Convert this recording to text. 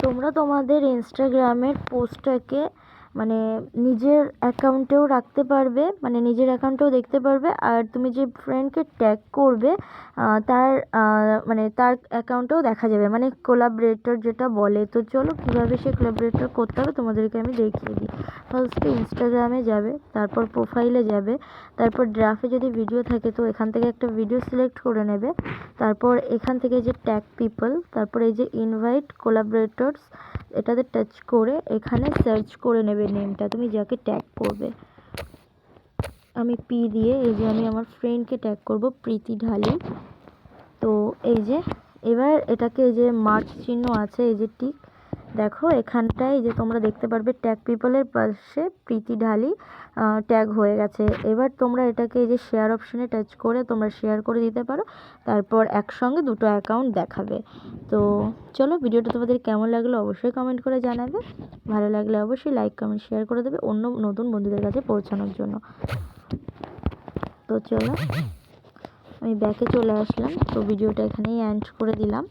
তোমরা তোমাদের ইনস্টাগ্রামের পোস্টটাকে মানে নিজের অ্যাকাউন্টেও রাখতে পারবে, মানে নিজের অ্যাকাউন্টেও দেখতে পারবে, আর তুমি যে ফ্রেন্ডকে ট্যাগ করবে তার মানে তার অ্যাকাউন্টেও দেখা যাবে, মানে কোলাবরেটর যেটা বলে। তো চলো কীভাবে সে কোলাবরেটর করতে হবে তোমাদেরকে আমি দেখিয়ে দিই। ফার্স্টে ইনস্টাগ্রামে যাবে, তারপর প্রোফাইলে যাবে, তারপর ড্রাফে যদি ভিডিও থাকে তো এখান থেকে একটা ভিডিও সিলেক্ট করে নেবে। তারপর এখান থেকে যে ট্যাগ পিপল, তারপর এই যে ইনভাইট কোলাবরেটরস, এটাতে টাচ করে এখানে সার্চ করে নেবে নেমটা, তুমি যাকে ট্যাগ করবে। আমি পি দিয়ে এই যে আমি আমার ফ্রেন্ডকে ট্যাগ করব, প্রীতি ঢালি। তো এই যে এবার এটাকে এই যে মার্ক চিহ্ন আছে, এই যে টিক, দেখো এখানটায় যে তোমরা দেখতে পারবে ট্যাগ পিপলের পাশে প্রীতি ঢালি ট্যাগ হয়ে গেছে। এবার তোমরা এটাকে এই যে শেয়ার অপশানে টাচ করে তোমরা শেয়ার করে দিতে পারো, তারপর একসঙ্গে দুটো অ্যাকাউন্ট দেখাবে। তো চলো, ভিডিওটা তোমাদের কেমন লাগলো অবশ্যই কমেন্ট করে জানাবে, ভালো লাগলে অবশ্যই লাইক কমেন্ট শেয়ার করে দেবে অন্য নতুন বন্ধুদের কাছে পৌঁছানোর জন্য। তো চলো, আমি ব্যাকে চলে আসলাম, তো ভিডিওটা এখানেই এন্ড করে দিলাম।